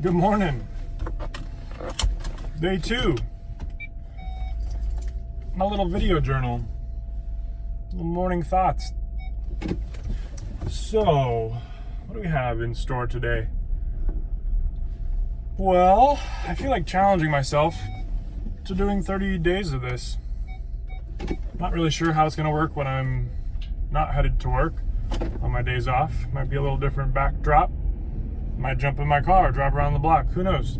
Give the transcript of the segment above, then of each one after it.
Good morning. Day 2. My little video journal. Little morning thoughts. So, what do we have in store today? Well, I feel like challenging myself to doing 30 days of this. Not really sure how it's going to work when I'm not headed to work on my days off. Might be a little different backdrop. Might jump in my car, drive around the block. Who knows?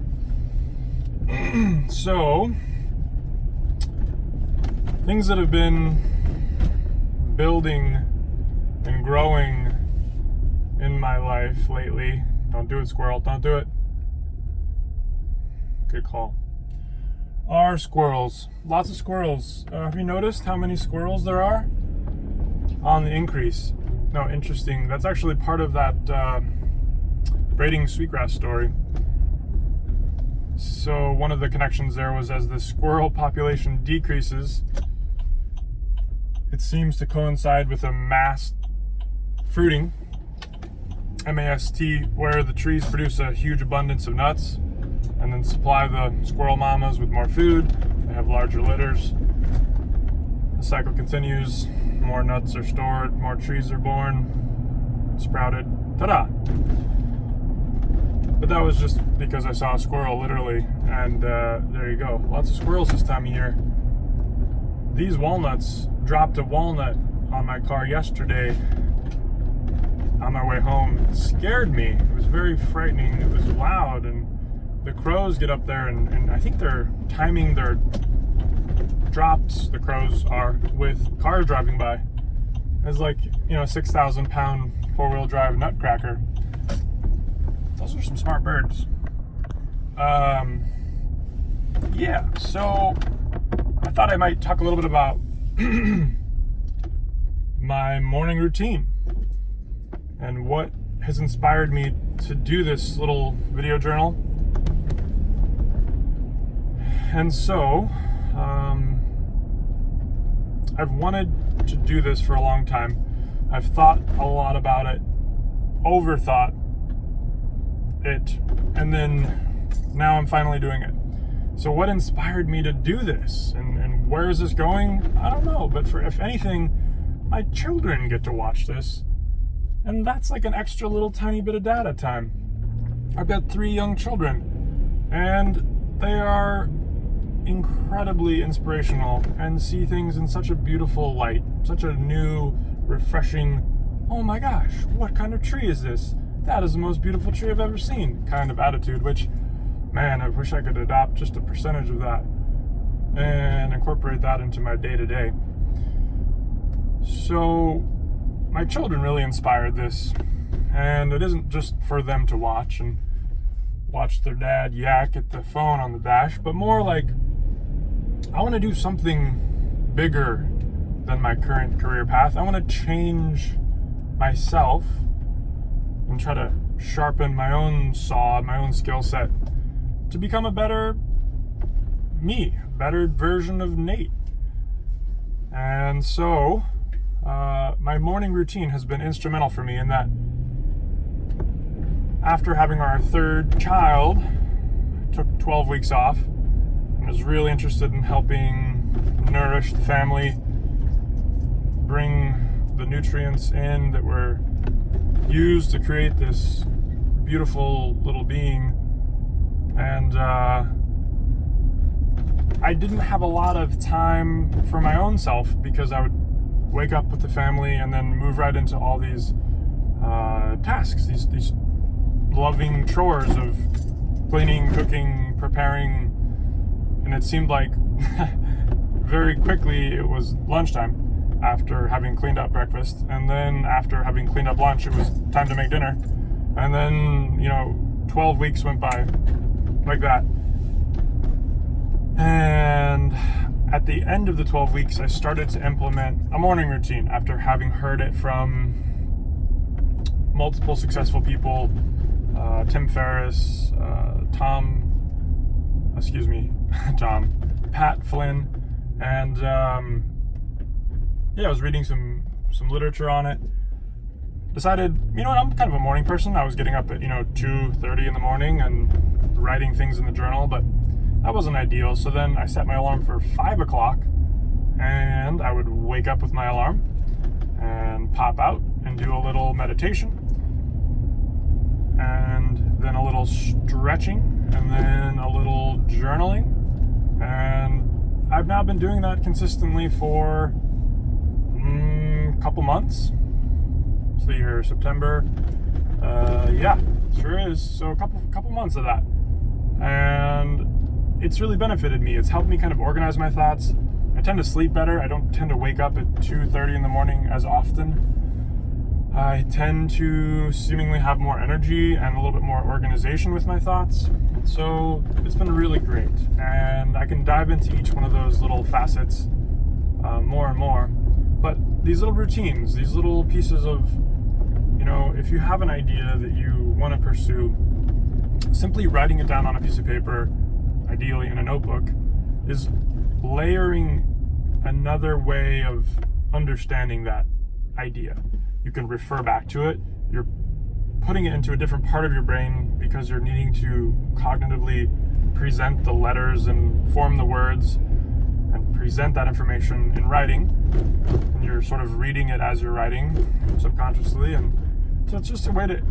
So, things that have been building and growing in my life lately. Don't do it, squirrel. Don't do it. Good call. Are squirrels. Lots of squirrels. Have you noticed how many squirrels there are? On the increase. No, interesting. That's actually part of that braiding sweetgrass story. So one of the connections there was as the squirrel population decreases, it seems to coincide with a mass fruiting, MAST, where the trees produce a huge abundance of nuts and then supply the squirrel mamas with more food. They have larger litters. The cycle continues. More nuts are stored, more trees are born, sprouted. Ta-da! But that was just because I saw a squirrel, literally, and there you go. Lots of squirrels this time of year. These walnuts, dropped a walnut on my car yesterday on my way home. It scared me. It was very frightening. It was loud, and the crows get up there, and I think they're timing their drops, the crows are, with cars driving by. It's like, 6,000 pound four-wheel drive nutcracker. Those are some smart birds. Yeah, so I thought I might talk a little bit about my morning routine and what has inspired me to do this little video journal. And so, I've wanted to do this for a long time. I've thought a lot about it, overthought it, and then now I'm finally doing it. So what inspired me to do this, and where is this going? I don't know, but if anything, my children get to watch this, and that's like an extra little tiny bit of data time. I've got 3 young children, and they are incredibly inspirational and see things in such a beautiful light, such a new, refreshing, oh my gosh, what kind of tree is this? That is the most beautiful tree I've ever seen kind of attitude, which, man, I wish I could adopt just a percentage of that and incorporate that into my day-to-day. So my children really inspired this, and it isn't just for them to watch and watch their dad yak at the phone on the dash, but more like I want to do something bigger than my current career path. I want to change myself and try to sharpen my own saw, my own skill set to become a better me, better version of Nate. And so my morning routine has been instrumental for me in that after having our 3rd child, took 12 weeks off and was really interested in helping nourish the family, bring the nutrients in that were used to create this beautiful little being. And I didn't have a lot of time for my own self because I would wake up with the family and then move right into all these tasks, these loving chores of cleaning, cooking, preparing, and it seemed like very quickly it was lunchtime after having cleaned up breakfast, and then after having cleaned up lunch it was time to make dinner, and then 12 weeks went by like that. And at the end of the 12 weeks I started to implement a morning routine after having heard it from multiple successful people, Tim Ferriss, Pat Flynn, and I was reading some literature on it, decided, you know what, I'm kind of a morning person. I was getting up at 2:30 in the morning and writing things in the journal, but that wasn't ideal. So then I set my alarm for 5 o'clock, and I would wake up with my alarm and pop out and do a little meditation, and then a little stretching, and then a little journaling. And I've now been doing that consistently for a couple months. See here, September. Yeah, sure is. So a couple months of that, and it's really benefited me. It's helped me kind of organize my thoughts. I tend to sleep better. I don't tend to wake up at 2:30 in the morning as often. I tend to seemingly have more energy and a little bit more organization with my thoughts. So it's been really great, and I can dive into each one of those little facets more and more. But these little routines, these little pieces of, if you have an idea that you want to pursue, simply writing it down on a piece of paper, ideally in a notebook, is layering another way of understanding that idea. You can refer back to it. You're putting it into a different part of your brain because you're needing to cognitively present the letters and form the words and present that information in writing. And you're sort of reading it as you're writing subconsciously. And so it's just a way to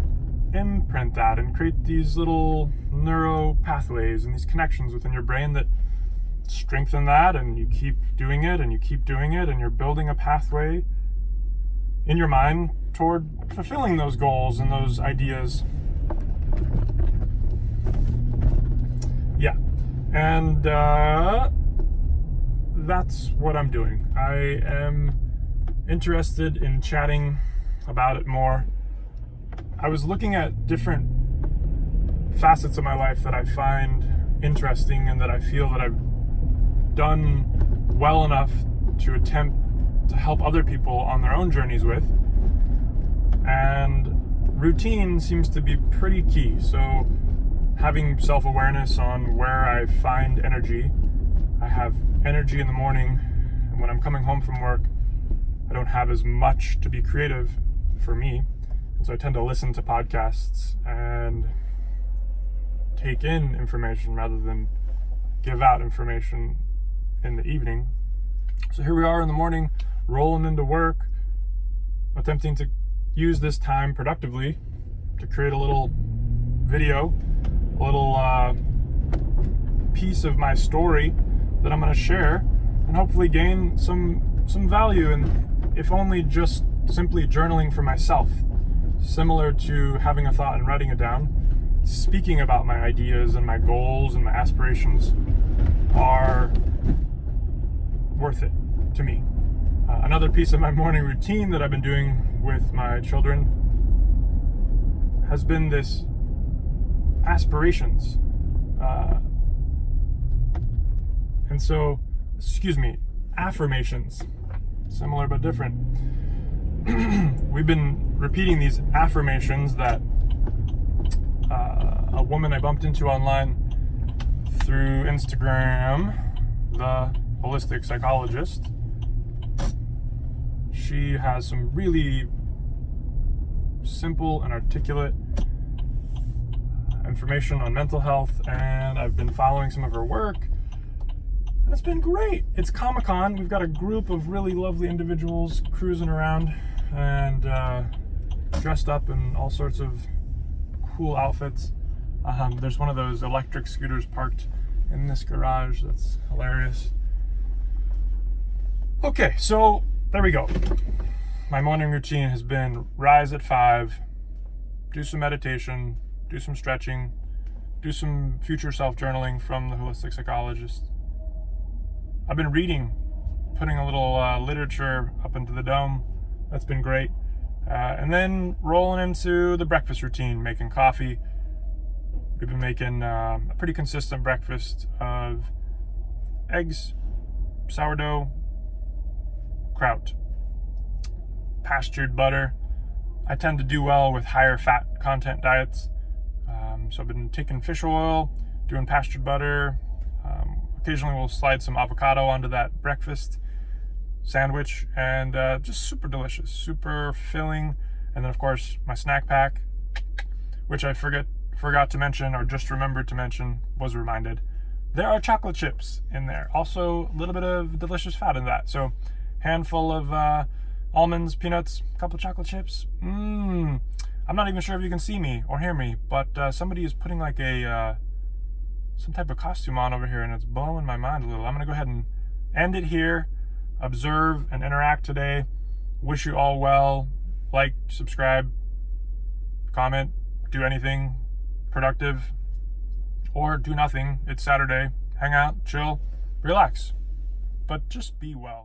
imprint that and create these little neuro pathways and these connections within your brain that strengthen that, and you keep doing it and you keep doing it, and you're building a pathway in your mind toward fulfilling those goals and those ideas. Yeah, and that's what I'm doing. I am interested in chatting about it more. I was looking at different facets of my life that I find interesting and that I feel that I've done well enough to attempt to help other people on their own journeys with. And routine seems to be pretty key. So having self-awareness on where I find energy. I have energy in the morning, and when I'm coming home from work, I don't have as much to be creative for me. And so I tend to listen to podcasts and take in information rather than give out information in the evening. So here we are in the morning, rolling into work, attempting to use this time productively to create a little video, a little piece of my story that I'm going to share and hopefully gain some value, and if only just simply journaling for myself, similar to having a thought and writing it down. Speaking about my ideas and my goals and my aspirations are worth it to me. Another piece of my morning routine that I've been doing with my children has been this aspirations. Affirmations. Similar but different. We've been repeating these affirmations that a woman I bumped into online through Instagram, the holistic psychologist. She has some really simple and articulate information on mental health, and I've been following some of her work, and it's been great. It's Comic-Con. We've got a group of really lovely individuals cruising around and dressed up in all sorts of cool outfits. There's one of those electric scooters parked in this garage. That's hilarious. Okay, so there we go. My morning routine has been rise at 5, do some meditation, do some stretching, do some future self-journaling from the holistic psychologist. I've been reading, putting a little literature up into the dome. That's been great. And then rolling into the breakfast routine, making coffee. We've been making a pretty consistent breakfast of eggs, sourdough, kraut, pastured butter. I tend to do well with higher fat content diets. So I've been taking fish oil, doing pastured butter. Occasionally we'll slide some avocado onto that breakfast sandwich, and just super delicious, super filling, And then of course my snack pack, which I forgot to mention, or just remembered to mention, was reminded. There are chocolate chips in there. Also a little bit of delicious fat in that. So handful of almonds, peanuts, a couple chocolate chips. I'm not even sure if you can see me or hear me, but somebody is putting like a some type of costume on over here, and it's blowing my mind a little. I'm gonna go ahead and end it here. Observe and interact today. Wish you all well. Like, subscribe, comment, do anything productive, or do nothing. It's Saturday. Hang out, chill, relax, but just be well.